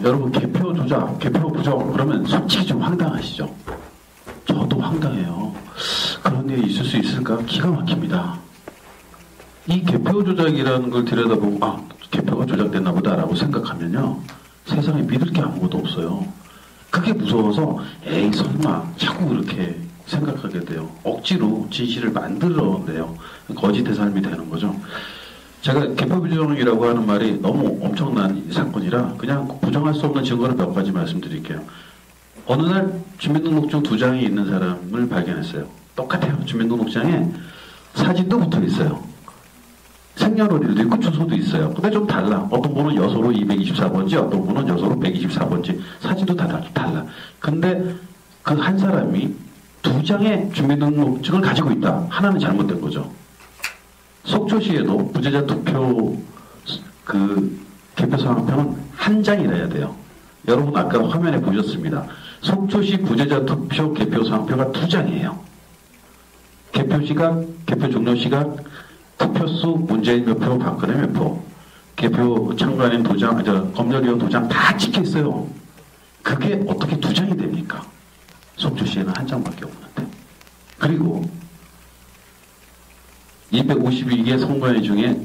여러분 개표 조작, 개표 부정 그러면 솔직히 좀 황당하시죠? 저도 황당해요. 그런 일이 있을 수 있을까? 기가 막힙니다. 이 개표 조작이라는 걸 들여다보면 개표가 조작됐나 보다라고 생각하면요. 세상에 믿을 게 아무것도 없어요. 그게 무서워서 에이 설마 자꾸 그렇게 생각하게 돼요. 억지로 진실을 만들어내요. 거짓의 삶이 되는 거죠. 제가 개표 부정이라고 하는 말이 너무 엄청난 사건이라 그냥 부정할 수 없는 증거를 몇 가지 말씀드릴게요. 어느 날 주민등록증 2장이 있는 사람을 발견했어요. 똑같아요. 주민등록장에 사진도 붙어 있어요. 생년월일도 있고 주소도 있어요. 근데 좀 달라. 어떤 분은 여소로 224번지, 어떤 분은 여소로 124번지. 사진도 다 달라. 근데 그 한 사람이 2장의 주민등록증을 가지고 있다. 하나는 잘못된 거죠. 속초시에도 부재자 투표 개표 상황표는 한 장이라 해야 돼요. 여러분 아까 화면에 보셨습니다. 속초시 부재자 투표 개표 상황표가 2장이에요. 개표 시각, 개표 종료 시각, 투표수, 문재인 몇 표, 박근혜 몇 표, 개표 참관인 도장, 검열위원 도장 다 찍혀 있어요. 그게 어떻게 2장이 됩니까? 속초시에는 한 장밖에 없는데. 그리고 252개 선관위 중에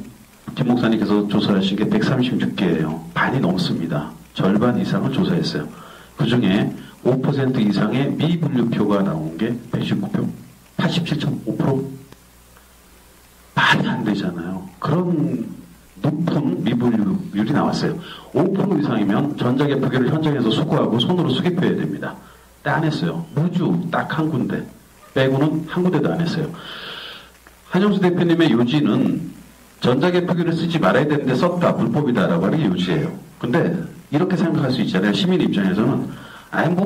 김 목사님께서 조사하신 게 136개예요. 반이 넘습니다. 절반 이상을 조사했어요. 그 중에 5% 이상의 미분류표가 나온 게 119표, 87.5%. 말이 안 되잖아요. 그런 높은 미분류율이 나왔어요. 5% 이상이면 전자개표기를 현장에서 수거하고 손으로 수개표해야 됩니다. 안 했어요. 무주 딱 한 군데 빼고는 한 군데도 안 했어요. 한영수 대표님의 요지는 전자개표기를 쓰지 말아야 되는데 썼다, 불법이다라고 하는 게 요지예요. 근데 이렇게 생각할 수 있잖아요. 시민 입장에서는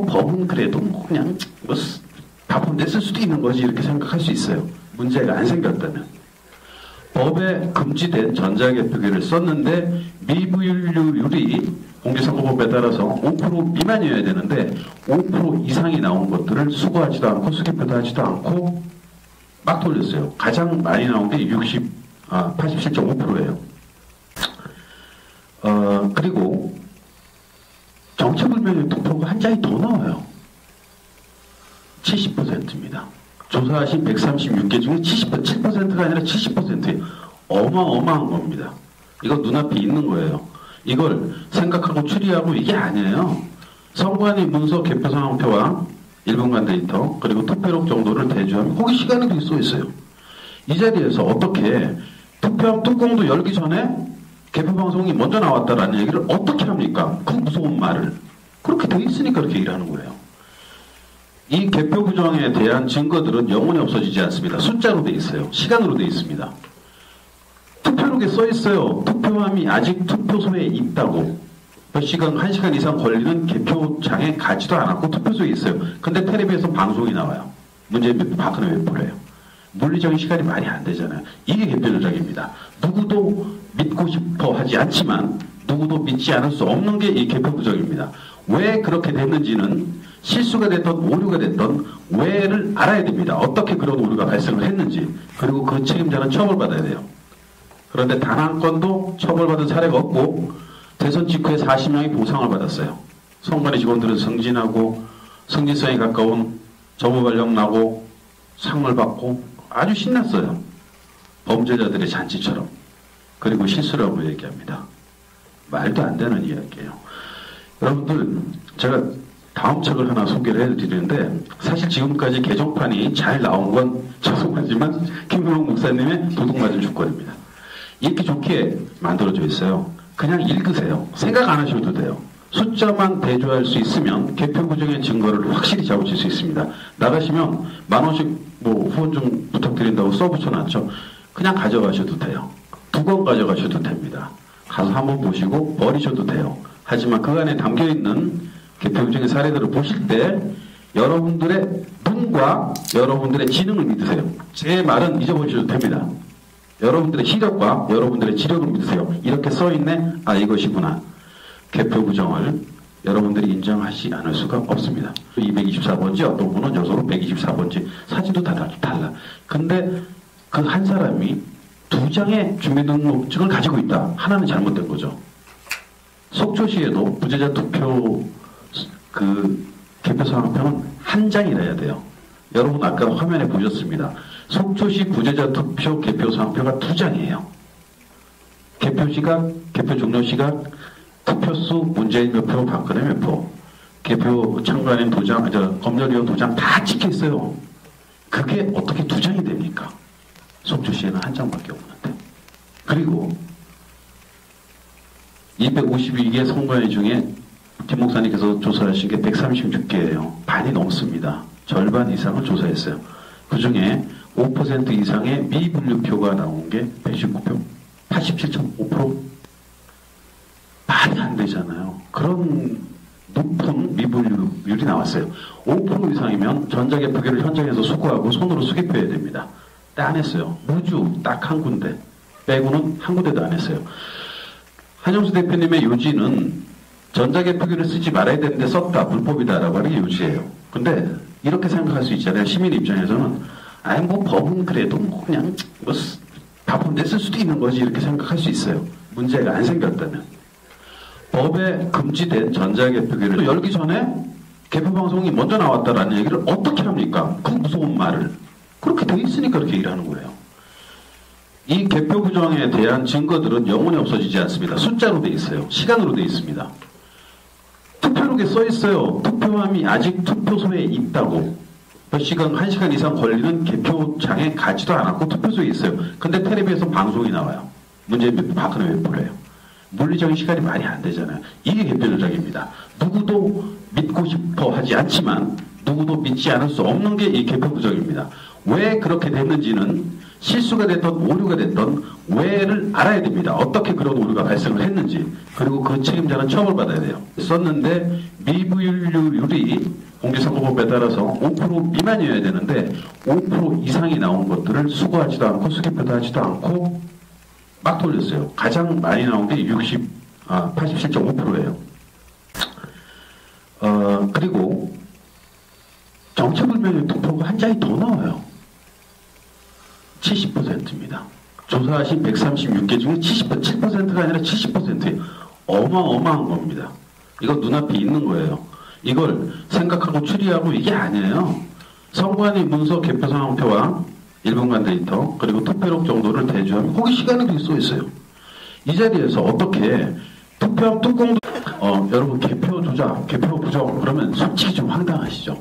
법은 그래도 그냥 답은 쓸 수도 있는 거지 이렇게 생각할 수 있어요. 문제가 안 생겼다면. 법에 금지된 전자개표기를 썼는데 미분류율이 공직선거법에 따라서 5% 미만이어야 되는데 5% 이상이 나온 것들을 수거하지도 않고 수개표도 하지도 않고 막 돌렸어요. 가장 많이 나온 게 87.5%예요. 그리고 정체불명의 투표가 한 장이 더 나와요. 70%입니다. 조사하신 136개 중에 7%가 아니라 70%예요. 어마어마한 겁니다. 이거 눈앞에 있는 거예요. 이걸 생각하고 추리하고 이게 아니에요. 선관위 문서 개표 상황표와 1분간 데이터 그리고 투표록 정도를 대조하면 거기 시간이 써 있어요. 이 자리에서 어떻게 투표함 뚜껑도 열기 전에 개표 방송이 먼저 나왔다라는 얘기를 어떻게 합니까? 그 무서운 말을. 그렇게 돼 있으니까 그렇게 얘기를 하는 거예요. 이 개표 부정에 대한 증거들은 영원히 없어지지 않습니다. 숫자로 돼 있어요. 시간으로 돼 있습니다. 투표록에 써 있어요. 투표함이 아직 투표소에 있다고. 몇 시간, 1시간 이상 걸리는 개표장에 가지도 않았고 투표소에 있어요. 근데 텔레비에서 방송이 나와요. 문재인 몇 표, 박근혜 몇 표래요. 물리적인 시간이 말이 안 되잖아요. 이게 개표 조작입니다. 누구도 믿고 싶어 하지 않지만 누구도 믿지 않을 수 없는 게 이 개표 부정입니다. 왜 그렇게 됐는지는 실수가 됐던 오류가 됐던 왜를 알아야 됩니다. 어떻게 그런 오류가 발생을 했는지. 그리고 그 책임자는 처벌받아야 돼요. 그런데 단 한 건도 처벌받은 사례가 없고 대선 직후에 40명이 보상을 받았어요. 선관위 직원들은 승진하고 승진성에 가까운 정보 발령 나고 상을 받고 아주 신났어요. 범죄자들의 잔치처럼. 그리고 실수라고 얘기합니다. 말도 안 되는 이야기예요. 여러분들 제가 다음 책을 하나 소개를 해드리는데 사실 지금까지 개정판이 잘 나온 건 죄송하지만 김효롱 목사님의 도둑맞은 주권입니다. 읽기 좋게 만들어져 있어요. 그냥 읽으세요. 생각 안 하셔도 돼요. 숫자만 대조할 수 있으면 개표 부정의 증거를 확실히 잡으실 수 있습니다. 나가시면 10,000원씩 후원 좀 부탁드린다고 써붙여놨죠. 그냥 가져가셔도 돼요. 2권 가져가셔도 됩니다. 가서 한번 보시고 버리셔도 돼요. 하지만 그 안에 담겨있는 개표 부정의 사례들을 보실 때 여러분들의 눈과 여러분들의 지능을 믿으세요. 제 말은 잊어버리셔도 됩니다. 여러분들의 시력과 여러분들의 지력을 믿으세요. 이렇게 써있네? 이것이구나. 개표 부정을 여러분들이 인정하지 않을 수가 없습니다. 224번지 어떤 분은 여소로 124번지 사진도 다 달라. 근데 그 한 사람이 2장의 주민등록증을 가지고 있다. 하나는 잘못된 거죠. 속초시에도 부재자 투표 개표 상황표는 한 장이라 해야 돼요. 여러분 아까 화면에 보셨습니다. 속초시 부재자 투표 개표 상황표가 2장이에요. 개표 시각, 개표 종료 시각, 투표수, 문재인 몇 표, 박근혜 몇 표, 개표 참관인 도장, 검열위원 도장 다 찍혀 있어요. 그게 어떻게 2장이 됩니까? 속초시에는 한 장밖에 없는데. 그리고 252개 선관위 중에 김 목사님께서 조사하신 게 136개예요. 반이 넘습니다. 절반 이상을 조사했어요. 그 중에 5% 이상의 미분류표가 나온 게 119표, 87.5%. 말이 안 되잖아요. 그런 높은 미분류율이 나왔어요. 5% 이상이면 전자개표기를 현장에서 수거하고 손으로 수개표해야 됩니다. 근데 안 했어요. 무주 딱 한 군데 빼고는 한 군데도 안 했어요. 한영수 대표님의 요지는 전자개표기를 쓰지 말아야 되는데 썼다, 불법이다라고 하는 게 요지예요. 근데 이렇게 생각할 수 있잖아요. 시민 입장에서는 아니 뭐 법은 그래도 뭐 그냥 뭐 바쁜데 쓸 수도 있는 거지 이렇게 생각할 수 있어요. 문제가 안 생겼다면. 법에 금지된 전자개표기를 열기 전에 개표방송이 먼저 나왔다라는 얘기를 어떻게 합니까? 그 무서운 말을. 그렇게 돼 있으니까 그렇게 얘기를 하는 거예요. 이 개표 부정에 대한 증거들은 영원히 없어지지 않습니다. 숫자로 돼 있어요. 시간으로 돼 있습니다. 투표록에 써 있어요. 투표함이 아직 투표소에 있다고. 몇 시간, 1시간 이상 걸리는 개표장에 가지도 않았고 투표소에 있어요. 근데 텔레비에서 방송이 나와요. 문재인 몇 표, 박근혜 몇 표래요. 물리적인 시간이 말이 안 되잖아요. 이게 개표 조작입니다. 누구도 믿고 싶어 하지 않지만 누구도 믿지 않을 수 없는 게 이 개표 부정입니다. 왜 그렇게 됐는지는 실수가 됐던 오류가 됐던 왜를 알아야 됩니다. 어떻게 그런 오류가 발생을 했는지. 그리고 그 책임자는 처벌받아야 돼요. 썼는데 미분류율이 공직선거법에 따라서 5% 미만이어야 되는데 5% 이상이 나온 것들을 수거하지도 않고 수개표도 하지도 않고 막 돌렸어요. 가장 많이 나온 게 87.5%예요. 그리고 정체불명의 투표가 한 장이 더 나와요. 70%입니다. 조사하신 136개 중에 7%가 아니라 70%예요. 어마어마한 겁니다. 이거 눈앞에 있는 거예요. 이걸 생각하고 추리하고 이게 아니에요. 선관위 문서 개표 상황표와 1분간 데이터 그리고 투표록 정도를 대조하면 거기 시간에도 써 있어요. 이 자리에서 어떻게 투표함 뚜껑도 여러분 개표 조작, 개표 부정 그러면 솔직히 좀 황당하시죠?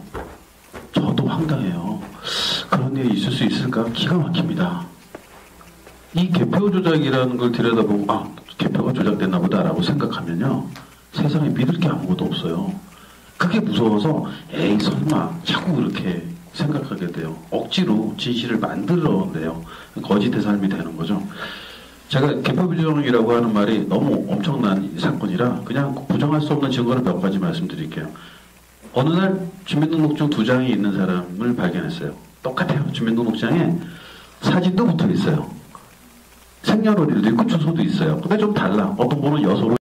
저도 황당해요. 그런 일이 있을 수 있을까? 기가 막힙니다. 이 개표 조작이라는 걸 들여다보면 개표가 조작됐나 보다라고 생각하면요. 세상에 믿을 게 아무것도 없어요. 그게 무서워서 에이 설마 자꾸 그렇게 생각하게 돼요. 억지로 진실을 만들어내요. 거짓의 삶이 되는 거죠. 제가 개표 부정이라고 하는 말이 너무 엄청난 사건이라 그냥 부정할 수 없는 증거를 몇 가지 말씀드릴게요. 어느 날 주민등록증 2장이 있는 사람을 발견했어요. 똑같아요. 주민등록장에 사진도 붙어 있어요. 생년월일도 있고 주소도 있어요. 근데 좀 달라. 어떤 분은 여소로